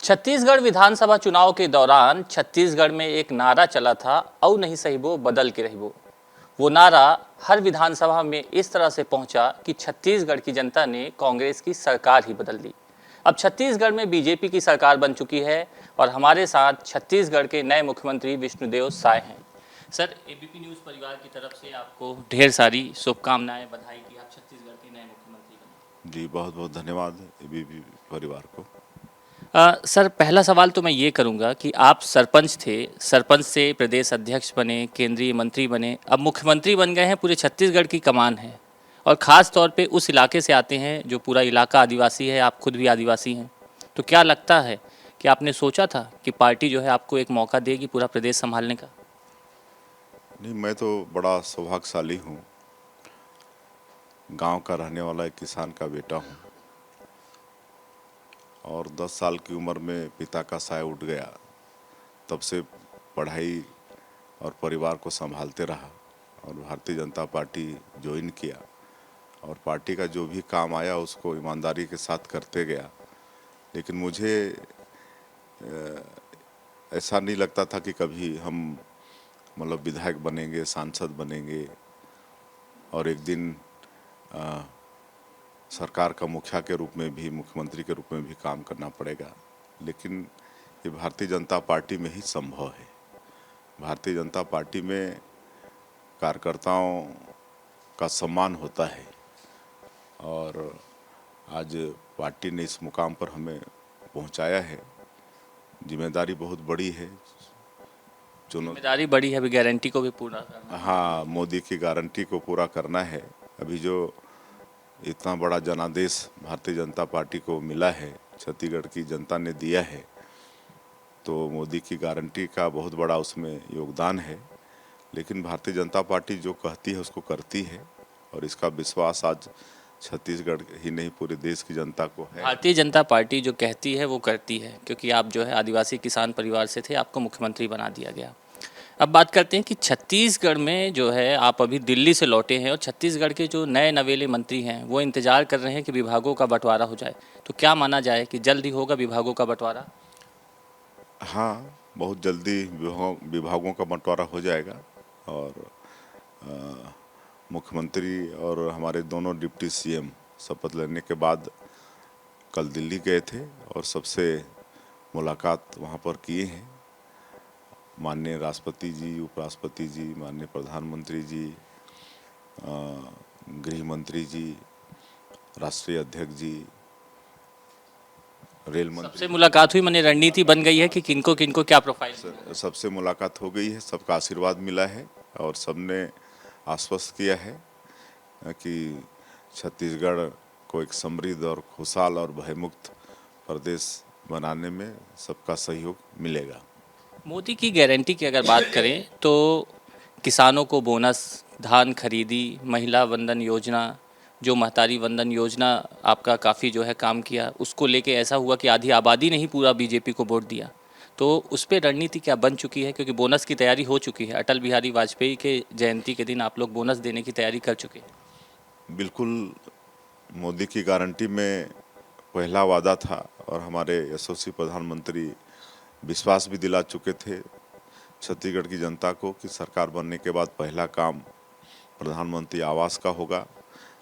छत्तीसगढ़ विधानसभा चुनाव के दौरान छत्तीसगढ़ में एक नारा चला था, औ नहीं सहिबो बदल के रहिबो। वो नारा हर विधानसभा में इस तरह से पहुंचा कि छत्तीसगढ़ की जनता ने कांग्रेस की सरकार ही बदल दी। अब छत्तीसगढ़ में बीजेपी की सरकार बन चुकी है और हमारे साथ छत्तीसगढ़ के नए मुख्यमंत्री विष्णुदेव साय हैं। सर, एबीपी न्यूज़ परिवार की तरफ से आपको ढेर सारी शुभकामनाएं, बधाई कि आप छत्तीसगढ़ के नए मुख्यमंत्री बने। जी, बहुत बहुत धन्यवाद एबीपी परिवार को। सर, पहला सवाल तो मैं ये करूंगा कि आप सरपंच थे, सरपंच से प्रदेश अध्यक्ष बने, केंद्रीय मंत्री बने, अब मुख्यमंत्री बन गए हैं, पूरे छत्तीसगढ़ की कमान है और ख़ास तौर पे उस इलाके से आते हैं जो पूरा इलाका आदिवासी है, आप खुद भी आदिवासी हैं। तो क्या लगता है कि आपने सोचा था कि पार्टी जो है आपको एक मौका देगी पूरा प्रदेश संभालने का? नहीं, मैं तो बड़ा सौभाग्यशाली हूँ। गांव का रहने वाला एक किसान का बेटा हूँ और 10 साल की उम्र में पिता का साया उठ गया। तब से पढ़ाई और परिवार को संभालते रहा और भारतीय जनता पार्टी ज्वाइन किया और पार्टी का जो भी काम आया उसको ईमानदारी के साथ करते गया। लेकिन मुझे ऐसा नहीं लगता था कि कभी हम मतलब विधायक बनेंगे, सांसद बनेंगे और एक दिन सरकार का मुखिया के रूप में भी, मुख्यमंत्री के रूप में भी काम करना पड़ेगा। लेकिन ये भारतीय जनता पार्टी में ही संभव है। भारतीय जनता पार्टी में कार्यकर्ताओं का सम्मान होता है और आज पार्टी ने इस मुकाम पर हमें पहुंचाया है। जिम्मेदारी बहुत बड़ी है। जिम्मेदारी बड़ी है, अभी गारंटी को भी पूरा करना है। हाँ, मोदी की गारंटी को पूरा करना है। अभी जो इतना बड़ा जनादेश भारतीय जनता पार्टी को मिला है, छत्तीसगढ़ की जनता ने दिया है, तो मोदी की गारंटी का बहुत बड़ा उसमें योगदान है। लेकिन भारतीय जनता पार्टी जो कहती है उसको करती है और इसका विश्वास आज छत्तीसगढ़ ही नहीं पूरे देश की जनता को है। भारतीय जनता पार्टी जो कहती है वो करती है, क्योंकि आप जो है आदिवासी किसान परिवार से थे, आपको मुख्यमंत्री बना दिया गया। अब बात करते हैं कि छत्तीसगढ़ में जो है आप अभी दिल्ली से लौटे हैं और छत्तीसगढ़ के जो नए नवेले मंत्री हैं वो इंतजार कर रहे हैं कि विभागों का बंटवारा हो जाए। तो क्या माना जाए कि जल्द ही होगा विभागों का बंटवारा? हाँ, बहुत जल्दी विभागों का बंटवारा हो जाएगा और मुख्यमंत्री और हमारे दोनों डिप्टी सीएम शपथ लेने के बाद कल दिल्ली गए थे और सबसे मुलाकात वहाँ पर किए हैं। माननीय राष्ट्रपति जी, उपराष्ट्रपति जी, माननीय प्रधानमंत्री जी, गृह मंत्री जी, राष्ट्रीय अध्यक्ष जी, रेल मंत्री। सबसे मुलाकात हुई, माने रणनीति बन गई है कि किनको किनको क्या प्रोफाइल? सबसे मुलाकात हो गई है, सबका आशीर्वाद मिला है और सबने आश्वस्त किया है कि छत्तीसगढ़ को एक समृद्ध और खुशहाल और भयमुक्त प्रदेश बनाने में सबका सहयोग मिलेगा। मोदी की गारंटी की अगर बात करें तो किसानों को बोनस, धान खरीदी, महिला वंदन योजना, जो महतारी वंदन योजना आपका काफ़ी जो है काम किया, उसको लेके ऐसा हुआ कि आधी आबादी ने ही पूरा बीजेपी को वोट दिया। तो उस पर रणनीति क्या बन चुकी है? क्योंकि बोनस की तैयारी हो चुकी है, अटल बिहारी वाजपेयी के जयंती के दिन आप लोग बोनस देने की तैयारी कर चुके हैं। बिल्कुल, मोदी की गारंटी में पहला वादा था और हमारे यशस्वी प्रधानमंत्री विश्वास भी दिला चुके थे छत्तीसगढ़ की जनता को कि सरकार बनने के बाद पहला काम प्रधानमंत्री आवास का होगा।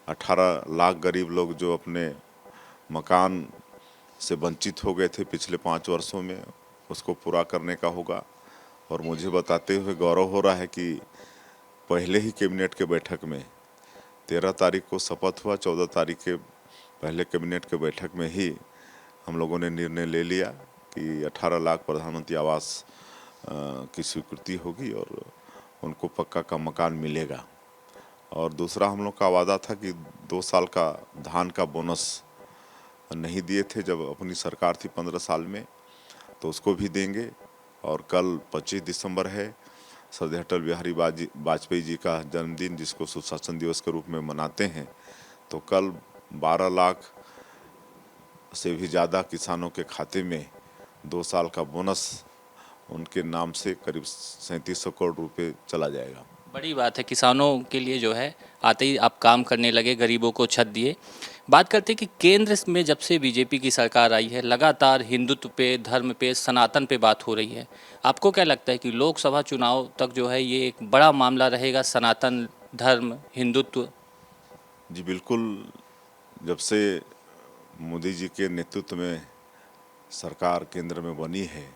18 लाख गरीब लोग जो अपने मकान से वंचित हो गए थे पिछले 5 वर्षों में, उसको पूरा करने का होगा। और मुझे बताते हुए गौरव हो रहा है कि पहले ही कैबिनेट के बैठक में 13 तारीख को शपथ हुआ, 14 तारीख के पहले कैबिनेट के बैठक में ही हम लोगों ने निर्णय ले लिया कि 18 लाख प्रधानमंत्री आवास की स्वीकृति होगी और उनको पक्का का मकान मिलेगा। और दूसरा हम लोग का वादा था कि 2 साल का धान का बोनस नहीं दिए थे जब अपनी सरकार थी 15 साल में, तो उसको भी देंगे। और कल 25 दिसंबर है, श्रद्धेय अटल बिहारी वाजपेयी जी का जन्मदिन, जिसको सुशासन दिवस के रूप में मनाते हैं। तो कल 12 लाख से भी ज़्यादा किसानों के खाते में 2 साल का बोनस उनके नाम से करीब 3700 करोड़ रुपए चला जाएगा। बड़ी बात है, किसानों के लिए जो है आते ही आप काम करने लगे, गरीबों को छत दिए। बात करते हैं कि केंद्र में जब से बीजेपी की सरकार आई है, लगातार हिंदुत्व पे, धर्म पे, सनातन पे बात हो रही है। आपको क्या लगता है कि लोकसभा चुनाव तक जो है ये एक बड़ा मामला रहेगा, सनातन, धर्म, हिंदुत्व? जी बिल्कुल। जब से मोदी जी के नेतृत्व में सरकार केंद्र में बनी है,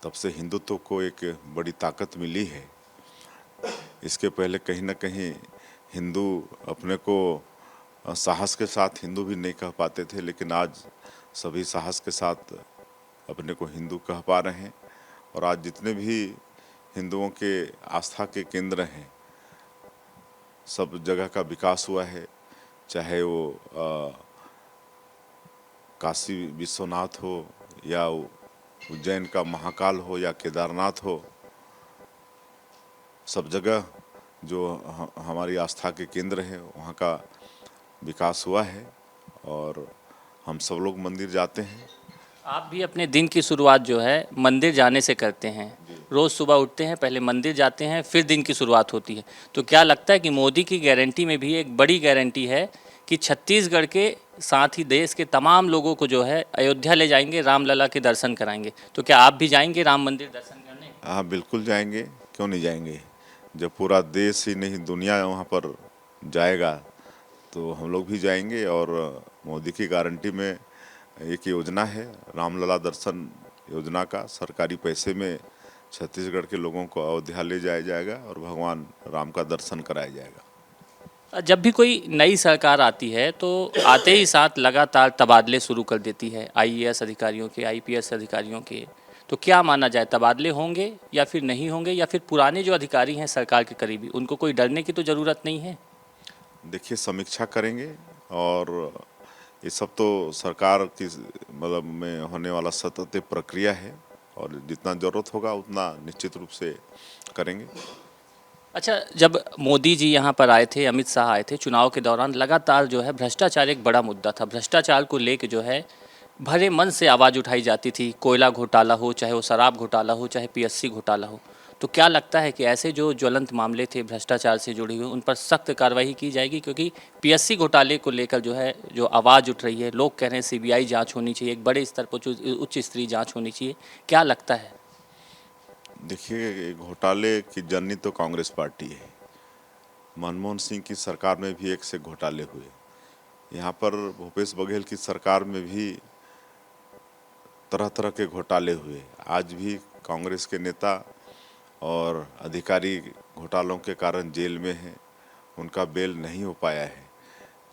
तब से हिंदुत्व को एक बड़ी ताकत मिली है। इसके पहले कहीं ना कहीं हिंदू अपने को साहस के साथ हिंदू भी नहीं कह पाते थे, लेकिन आज सभी साहस के साथ अपने को हिंदू कह पा रहे हैं। और आज जितने भी हिंदुओं के आस्था के केंद्र हैं, सब जगह का विकास हुआ है। चाहे वो काशी विश्वनाथ हो, या उज्जैन का महाकाल हो, या केदारनाथ हो, सब जगह जो हमारी आस्था के केंद्र है वहाँ का विकास हुआ है। और हम सब लोग मंदिर जाते हैं। आप भी अपने दिन की शुरुआत जो है मंदिर जाने से करते हैं। रोज़ सुबह उठते हैं, पहले मंदिर जाते हैं, फिर दिन की शुरुआत होती है। तो क्या लगता है कि मोदी की गारंटी में भी एक बड़ी गारंटी है कि छत्तीसगढ़ के साथ ही देश के तमाम लोगों को जो है अयोध्या ले जाएंगे, रामलला के दर्शन कराएंगे? तो क्या आप भी जाएंगे राम मंदिर दर्शन करने? हाँ बिल्कुल जाएंगे, क्यों नहीं जाएंगे। जब पूरा देश ही नहीं दुनिया वहाँ पर जाएगा तो हम लोग भी जाएंगे। और मोदी की गारंटी में एक योजना है, रामलला दर्शन योजना का। सरकारी पैसे में छत्तीसगढ़ के लोगों को अयोध्या ले जाया जाएगा और भगवान राम का दर्शन कराया जाएगा। जब भी कोई नई सरकार आती है तो आते ही साथ लगातार तबादले शुरू कर देती है, आईएएस अधिकारियों के, आईपीएस अधिकारियों के। तो क्या माना जाए, तबादले होंगे या फिर नहीं होंगे, या फिर पुराने जो अधिकारी हैं सरकार के करीबी, उनको कोई डरने की तो ज़रूरत नहीं है? देखिए, समीक्षा करेंगे। और ये सब तो सरकार की मतलब में होने वाला सतत प्रक्रिया है, और जितना ज़रूरत होगा उतना निश्चित रूप से करेंगे। अच्छा, जब मोदी जी यहाँ पर आए थे, अमित शाह आए थे, चुनाव के दौरान लगातार जो है भ्रष्टाचार एक बड़ा मुद्दा था। भ्रष्टाचार को लेके जो है भरे मन से आवाज़ उठाई जाती थी। कोयला घोटाला हो, चाहे वो शराब घोटाला हो, चाहे पीएससी घोटाला हो। तो क्या लगता है कि ऐसे जो ज्वलंत मामले थे भ्रष्टाचार से जुड़े हुए, उन पर सख्त कार्रवाई की जाएगी? क्योंकि पीएससी घोटाले को लेकर जो है जो आवाज़ उठ रही है, लोग कह रहे हैं सीबीआई जांच होनी चाहिए, एक बड़े स्तर पर उच्च स्तरीय जांच होनी चाहिए। क्या लगता है? देखिए, घोटाले की जननी तो कांग्रेस पार्टी है। मनमोहन सिंह की सरकार में भी एक से घोटाले हुए। यहाँ पर भूपेश बघेल की सरकार में भी तरह तरह के घोटाले हुए। आज भी कांग्रेस के नेता और अधिकारी घोटालों के कारण जेल में हैं, उनका बेल नहीं हो पाया है।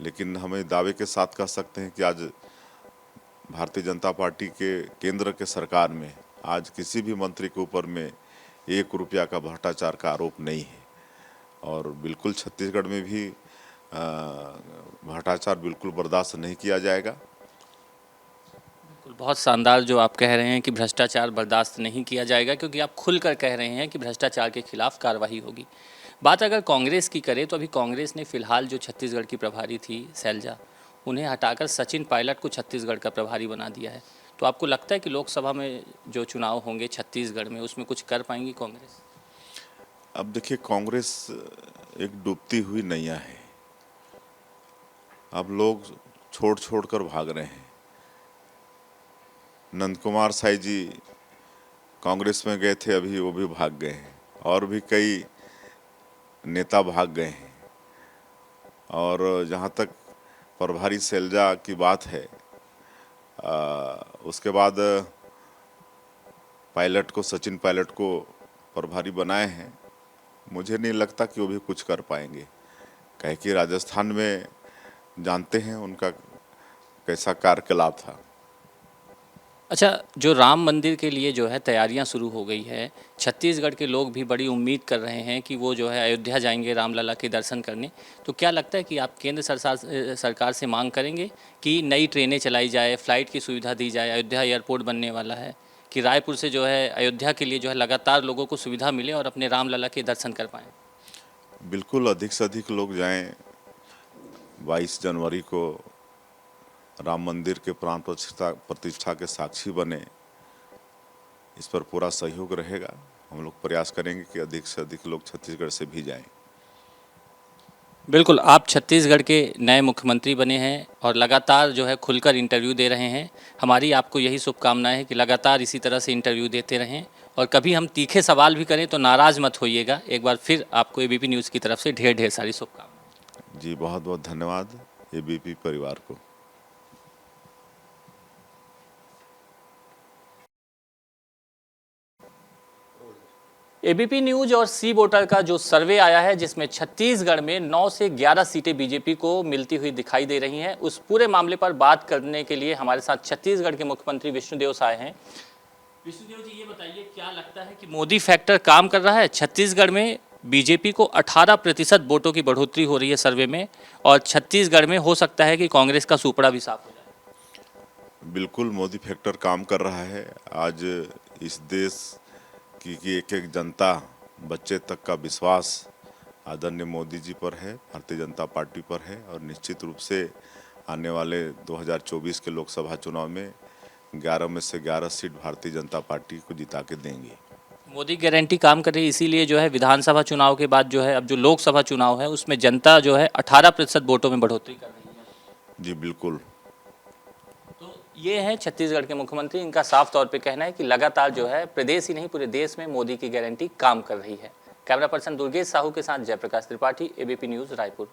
लेकिन हमें दावे के साथ कह सकते हैं कि आज भारतीय जनता पार्टी के केंद्र के सरकार में आज किसी भी मंत्री के ऊपर में 1 रुपया का भ्रष्टाचार का आरोप नहीं है। और बिल्कुल छत्तीसगढ़ में भी भ्रष्टाचार बिल्कुल बर्दाश्त नहीं किया जाएगा। बहुत शानदार जो आप कह रहे हैं कि भ्रष्टाचार बर्दाश्त नहीं किया जाएगा, क्योंकि आप खुलकर कह रहे हैं कि भ्रष्टाचार के खिलाफ कार्रवाई होगी। बात अगर कांग्रेस की करें तो अभी कांग्रेस ने फिलहाल जो छत्तीसगढ़ की प्रभारी थी शैलजा, उन्हें हटाकर सचिन पायलट को छत्तीसगढ़ का प्रभारी बना दिया है। तो आपको लगता है कि लोकसभा में जो चुनाव होंगे छत्तीसगढ़ में, उसमें कुछ कर पाएंगी कांग्रेस? अब देखिए, कांग्रेस एक डूबती हुई नैया है। अब लोग छोड़ छोड़ कर भाग रहे हैं। नंद कुमार साई जी कांग्रेस में गए थे, अभी वो भी भाग गए हैं। और भी कई नेता भाग गए हैं। और जहाँ तक प्रभारी शैलजा की बात है, उसके बाद पायलट को, सचिन पायलट को प्रभारी बनाए हैं। मुझे नहीं लगता कि वो भी कुछ कर पाएंगे, कहे कि राजस्थान में जानते हैं उनका कैसा कार्यकलाप था। अच्छा, जो राम मंदिर के लिए जो है तैयारियां शुरू हो गई है, छत्तीसगढ़ के लोग भी बड़ी उम्मीद कर रहे हैं कि वो जो है अयोध्या जाएंगे रामलला के दर्शन करने। तो क्या लगता है कि आप केंद्र सरकार से मांग करेंगे कि नई ट्रेनें चलाई जाए, फ़्लाइट की सुविधा दी जाए? अयोध्या एयरपोर्ट बनने वाला है कि रायपुर से जो है अयोध्या के लिए जो है लगातार लोगों को सुविधा मिले और अपने रामलला के दर्शन कर पाएँ। बिल्कुल, अधिक से अधिक लोग जाएं। 22 जनवरी को राम मंदिर के प्राण प्रतिष्ठा के साक्षी बने। इस पर पूरा सहयोग रहेगा। हम लोग प्रयास करेंगे कि अधिक से अधिक लोग छत्तीसगढ़ से भी जाएं। बिल्कुल, आप छत्तीसगढ़ के नए मुख्यमंत्री बने हैं और लगातार जो है खुलकर इंटरव्यू दे रहे हैं। हमारी आपको यही शुभकामनाएं हैं कि लगातार इसी तरह से इंटरव्यू देते रहें और कभी हम तीखे सवाल भी करें तो नाराज़ मत होइएगा। एक बार फिर आपको एबीपी न्यूज़ की तरफ से ढेर ढेर सारी शुभकामनाएं। जी बहुत बहुत धन्यवाद एबीपी परिवार को। एबीपी न्यूज और सी वोटर का जो सर्वे आया है जिसमें छत्तीसगढ़ में 9 से 11 सीटें बीजेपी को मिलती हुई दिखाई दे रही हैं, उस पूरे मामले पर बात करने के लिए हमारे साथ छत्तीसगढ़ के मुख्यमंत्री विष्णुदेव साय हैं। विष्णुदेव जी, ये बताइए क्या लगता है कि मोदी फैक्टर काम कर रहा है? छत्तीसगढ़ में बीजेपी को 18% वोटों की बढ़ोतरी हो रही है सर्वे में और छत्तीसगढ़ में हो सकता है कि कांग्रेस का सुपड़ा भी साफ हो जाए। बिल्कुल मोदी फैक्टर काम कर रहा है। आज इस देश की एक एक जनता, बच्चे तक का विश्वास आदरणीय मोदी जी पर है, भारतीय जनता पार्टी पर है और निश्चित रूप से आने वाले 2024 के लोकसभा चुनाव में 11 में से 11 सीट भारतीय जनता पार्टी को जिता के देंगे। मोदी गारंटी काम कर रही है, इसीलिए जो है विधानसभा चुनाव के बाद जो है अब जो लोकसभा चुनाव है उसमें जनता जो है 18% वोटों में बढ़ोतरी कर रही है। जी बिल्कुल। तो ये है छत्तीसगढ़ के मुख्यमंत्री, इनका साफ तौर पे कहना है कि लगातार जो है प्रदेश ही नहीं पूरे देश में मोदी की गारंटी काम कर रही है। कैमरा पर्सन दुर्गेश साहू के साथ जयप्रकाश त्रिपाठी, एबीपी न्यूज़ रायपुर।